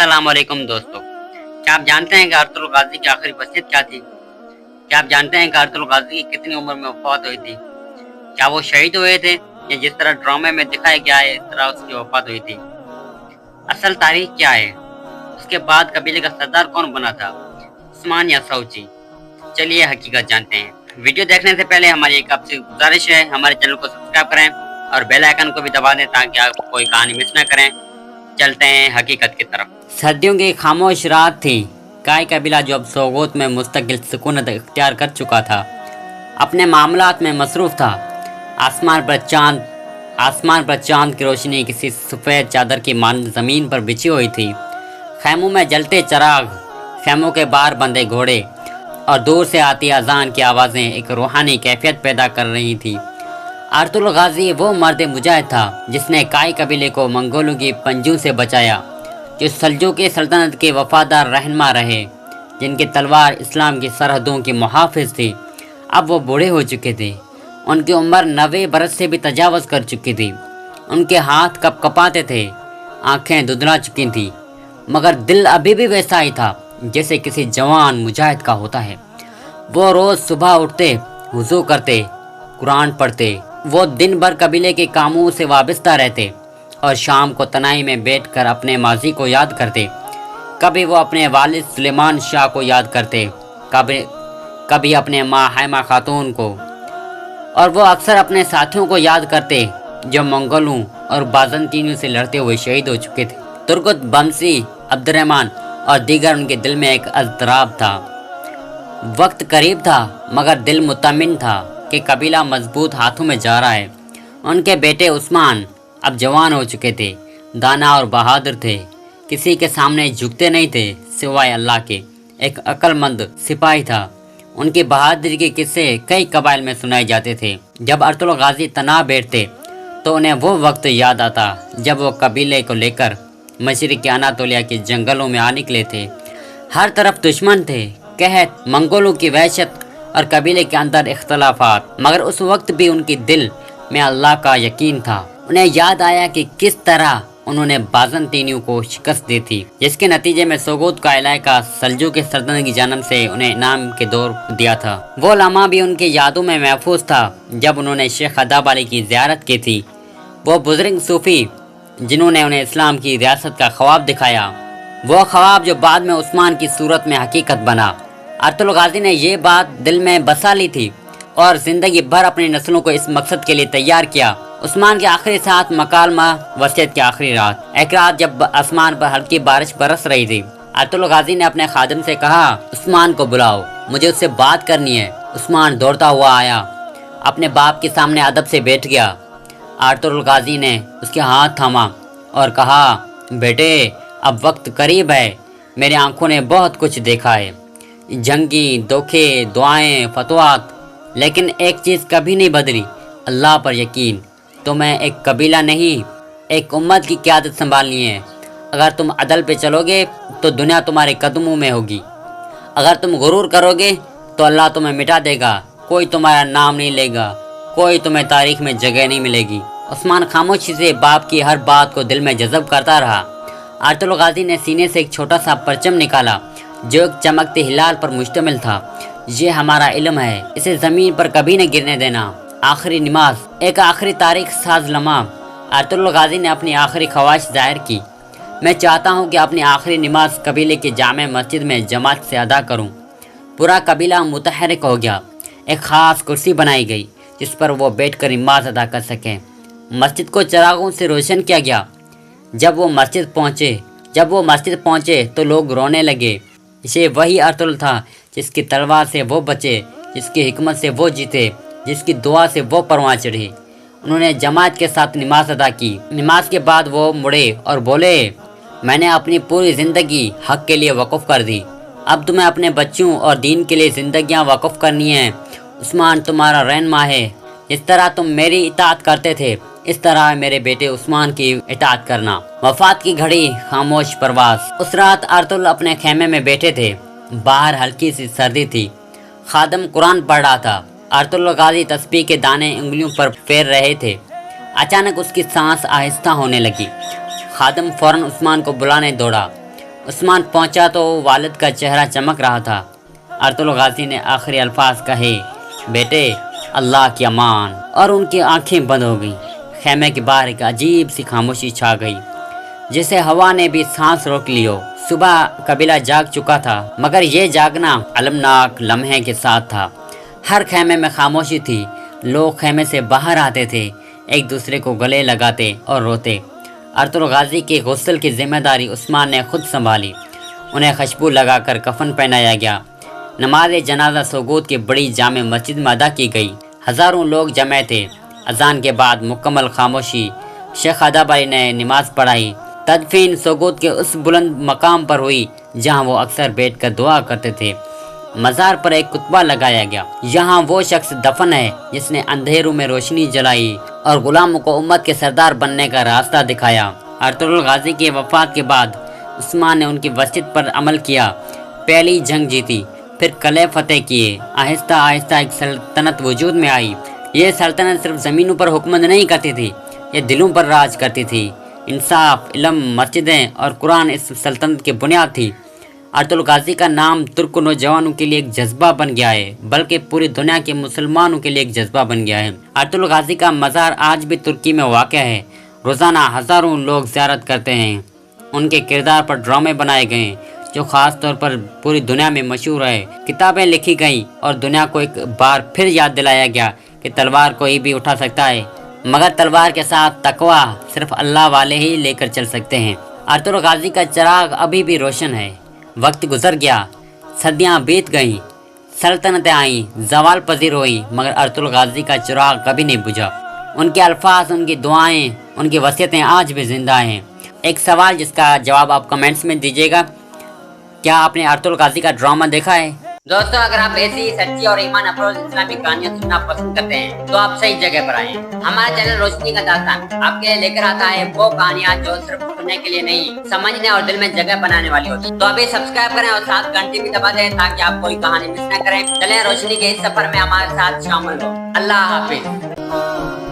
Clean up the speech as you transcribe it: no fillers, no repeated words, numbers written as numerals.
अस्सलाम वालेकुम दोस्तों, क्या आप जानते हैं कि अर्तुगरुल गाजी की आखिरी वसीयत क्या थी? क्या आप जानते हैं कि अर्तुगरुल गाजी की कितनी उम्र में वफात हुई थी? क्या वो शहीद हुए थे या जिस तरह ड्रामे में दिखाया गया है इस तरह उसकी वफात हुई थी? असल तारीख क्या है? उसके बाद कबीले का सरदार कौन बना था, उस्मान या सऊची? चलिए हकीकत जानते हैं। वीडियो देखने से पहले हमारी एक आपसे गुजारिश है, हमारे चैनल को सब्सक्राइब करें और बेल आइकन को भी दबा दें ताकि आप कोई कहानी मिस न करें। चलते हैं हकीकत की तरफ। सर्दियों की खामोश रात थी। काय कबीला जो अब सोगोत में मुस्तकिल सुकूनत इख्तियार कर चुका था, अपने मामलात में मसरूफ था। आसमान पर चांद की रोशनी किसी सफ़ेद चादर की मानद ज़मीन पर बिछी हुई थी। खैमों में जलते चराग, खैमों के बाहर बंधे घोड़े और दूर से आती अजान की आवाज़ें एक रूहानी कैफियत पैदा कर रही थी। अर्तुगरुल गाजी वो मर्द मुजाहिद था जिसने काय कबीले को मंगोलों की पंजों से बचाया, जो सल्जूकी सल्तनत के वफादार रहनुमा रहे, जिनकी तलवार इस्लाम की सरहदों की मुहाफिज थी। अब वो बूढ़े हो चुके थे, उनकी उम्र 90 बरस से भी तजावज़ कर चुकी थी। उनके हाथ कपकपाते थे, आंखें धुंधला चुकी थीं, मगर दिल अभी भी वैसा ही था जैसे किसी जवान मुजाहिद का होता है। वो रोज़ सुबह उठते, वुज़ू करते, कुरान पढ़ते। वो दिन भर कबीले के कामों से वाबस्ता रहते और शाम को तनाई में बैठकर अपने माजी को याद करते। कभी वो अपने वालिद सुलेमान शाह को याद करते, कभी अपने माँ हैमा खातून को, और वो अक्सर अपने साथियों को याद करते जो मंगोलों और बाज़ंतीनियों से लड़ते हुए शहीद हो चुके थे। तुर्गुत, बमसी, अब्दुर्रहमान और दीगर उनके दिल में एक अज़तराब था। वक्त करीब था मगर दिल मुतमिन था कि कबीला मजबूत हाथों में जा रहा है। उनके बेटे उस्मान अब जवान हो चुके थे, दाना और बहादुर थे, किसी के सामने झुकते नहीं थे सिवाय अल्लाह के। एक अक्लमंद सिपाही था। उनकी बहादुरी के किस्से कई कबाइल में सुनाए जाते थे। जब अर्तुगरुल गाजी तना बैठते तो उन्हें वो वक्त याद आता जब वो कबीले को लेकर मशरिक़ी अनातोलिया के जंगलों में आ निकले थे। हर तरफ दुश्मन थे, कहत, मंगोलों की वहशत और कबीले के अंदर इख्तलाफात, मगर उस वक्त भी उनकी दिल में अल्लाह का यकीन था। उन्हें याद आया कि किस तरह उन्होंने बाज़ंतीनियों को शिकस्त दी थी, जिसके नतीजे में सोगोत का इलाका सल्जूकी सल्तनत की जानब से उन्हें इनाम के दौर दिया था। वो लम्हा भी उनकी यादों में महफूज था जब उन्होंने शेख अदाब अली की ज़ियारत की थी। वो बुजुर्ग सूफ़ी जिन्होंने उन्हें इस्लाम की रियासत का ख्वाब दिखाया, वो ख्वाब जो बाद में उस्मान की सूरत में हकीकत बना। अर्तुगरुल गाजी ने ये बात दिल में बसा ली थी और ज़िंदगी भर अपनी नस्लों को इस मकसद के लिए तैयार किया। उस्मान के आखिरी साथ मकालमा वसीयत की आखिरी रात। एक रात जब आसमान पर हल्की बारिश बरस रही थी, अर्तुगरुल गाजी ने अपने खादिम से कहा, उस्मान को बुलाओ, मुझे उससे बात करनी है। उस्मान दौड़ता हुआ आया, अपने बाप के सामने अदब से बैठ गया। अर्तुगरुल गाजी ने उसके हाथ थामा और कहा, बेटे अब वक्त करीब है। मेरी आंखों ने बहुत कुछ देखा है, जंगी, धोखे, दुआएं, फतवात, लेकिन एक चीज़ कभी नहीं बदली, अल्लाह पर यकीन। तुम्हें एक कबीला नहीं, एक उम्मत की क़यादत संभालनी है। अगर तुम अदल पे चलोगे तो दुनिया तुम्हारे कदमों में होगी। अगर तुम गुरूर करोगे तो अल्लाह तुम्हें मिटा देगा, कोई तुम्हारा नाम नहीं लेगा, कोई तुम्हें तारीख में जगह नहीं मिलेगी। उस्मान खामोशी से बाप की हर बात को दिल में जज़ब करता रहा। अर्तुगरुल गाजी ने सीने से एक छोटा सा परचम निकाला जो एक चमकते हिलाल पर मुश्तमिल था। ये हमारा इल्म है, इसे ज़मीन पर कभी न गिरने देना। आखिरी नमाज, एक आखिरी तारीख साज लम्हा। अर्तुगरुल गाजी ने अपनी आखिरी ख्वाहिश जाहिर की, मैं चाहता हूँ कि अपनी आखिरी नमाज कबीले की जामे मस्जिद में जमात से अदा करूँ। पूरा कबीला मुतहरिक हो गया। एक ख़ास कुर्सी बनाई गई जिस पर वो बैठकर नमाज अदा कर सकें। मस्जिद को चिरागों से रोशन किया गया। जब वो मस्जिद पहुँचे तो लोग रोने लगे। ये वही अर्तुगरुल था जिसकी तलवार से वो बचे, जिसकी हिकमत से वो जीते, जिसकी दुआ से वो परवान चढ़े। उन्होंने जमात के साथ नमाज अदा की। नमाज के बाद वो मुड़े और बोले, मैंने अपनी पूरी ज़िंदगी हक़ के लिए वक़फ़ कर दी, अब तुम्हें अपने बच्चों और दीन के लिए ज़िंदगियाँ वक़फ़ करनी हैं। उस्मान तुम्हारा रहनुमा है। जिस तरह तुम मेरी इताअत करते थे, इस तरह मेरे बेटे उस्मान की इताअत करना। वफात की घड़ी, खामोश परवास। उस रात अर्तुगरुल अपने खेमे में बैठे थे। बाहर हल्की सी सर्दी थी। खादिम कुरान पढ़ रहा था। अर्तुगरुल गाजी तस्बीह के दाने उंगलियों पर फेर रहे थे। अचानक उसकी सांस आहिस्ता होने लगी। खादिम फौरन उस्मान को बुलाने दौड़ा। عثمان پہنچا تو والد کا چہرہ چمک رہا تھا۔ ارطغرل غازی نے آخری الفاظ کہے، بیٹے اللہ کی امان، اور ان کی آنکھیں بند ہو گئیں۔ خیمے کے باہر ایک عجیب سی خاموشی چھا گئی، جسے ہوا نے بھی سانس روک لی ہو۔ صبح قبیلہ جاگ چکا تھا، مگر یہ جاگنا المناک لمحے کے ساتھ تھا۔ ہر خیمے میں خاموشی تھی۔ لوگ خیمے سے باہر آتے تھے، ایک دوسرے کو گلے لگاتے اور روتے۔ ارطغرل غازی کے غسل کی ذمہ داری عثمان نے خود سنبھالی۔ انہیں خوشبو لگا کر کفن پہنایا گیا۔ نماز جنازہ سوگوت کی بڑی جامع مسجد میں ادا کی گئی۔ ہزاروں لوگ جمع تھے۔ اذان کے بعد مکمل خاموشی۔ شیخ ادب علی نے نماز پڑھائی۔ تدفین سوگوت کے اس بلند مقام پر ہوئی جہاں وہ اکثر بیٹھ کر دعا کرتے تھے۔ مزار پر ایک کتبہ لگایا گیا، یہاں وہ شخص دفن ہے جس نے اندھیروں میں روشنی جلائی اور غلاموں کو امت کے سردار بننے کا راستہ دکھایا۔ ارطغرل غازی کی وفات کے بعد عثمان نے ان کی وصیت پر عمل کیا۔ پہلی جنگ جیتی، پھر قلعے فتح کیے۔ آہستہ آہستہ ایک سلطنت وجود میں آئی۔ یہ سلطنت صرف زمینوں پر حکومت نہیں کرتی تھی، یہ دلوں پر راج کرتی تھی۔ انصاف، علم، مسجدیں اور قرآن اس سلطنت کی بنیاد تھی۔ ارطغرل غازی کا نام ترک نوجوانوں کے لیے ایک جذبہ بن گیا ہے، بلکہ پوری دنیا کے مسلمانوں کے لیے ایک جذبہ بن گیا ہے۔ ارطغرل غازی کا مزار آج بھی ترکی میں واقع ہے۔ روزانہ ہزاروں لوگ زیارت کرتے ہیں۔ ان کے کردار پر ڈرامے بنائے گئے جو خاص طور پر پوری دنیا میں مشہور ہے۔ کتابیں لکھی گئیں اور دنیا کو ایک بار پھر یاد دلایا گیا کہ تلوار کوئی بھی اٹھا سکتا ہے، مگر تلوار کے ساتھ تقویٰ صرف اللہ والے ہی لے کر چل سکتے ہیں۔ ارطغرل غازی کا چراغ ابھی بھی روشن ہے۔ وقت گزر گیا، صدیاں بیت گئیں، سلطنتیں آئیں، زوال پذیر ہوئی، مگر ارطغرل غازی کا چراغ کبھی نہیں بجھا۔ ان کے الفاظ، ان کی دعائیں، ان کی وصیتیں آج بھی زندہ ہیں۔ ایک سوال جس کا جواب آپ کمنٹس میں دیجیے گا، کیا آپ نے ارطغرل غازی کا ڈرامہ دیکھا ہے؟ دوستو، اگر آپ ایسی سچی اور ایمان افروز اسلامی کہانیاں سننا پسند کرتے ہیں تو آپ صحیح جگہ پر آئے ہیں۔ ہمارا چینل روشنی کا داستان آپ کے لیے لے کر آتا ہے وہ کہانیاں جو صرف سننے کے لیے نہیں، سمجھنے اور دل میں جگہ بنانے والی ہوتی ہیں۔ تو ابھی سبسکرائب کریں اور ساتھ گھنٹی بھی دبا دیں تاکہ آپ کوئی کہانی مس نہ کریں۔ چلیں روشنی کے اس سفر میں ہمارے ساتھ شامل ہو۔ اللہ حافظ۔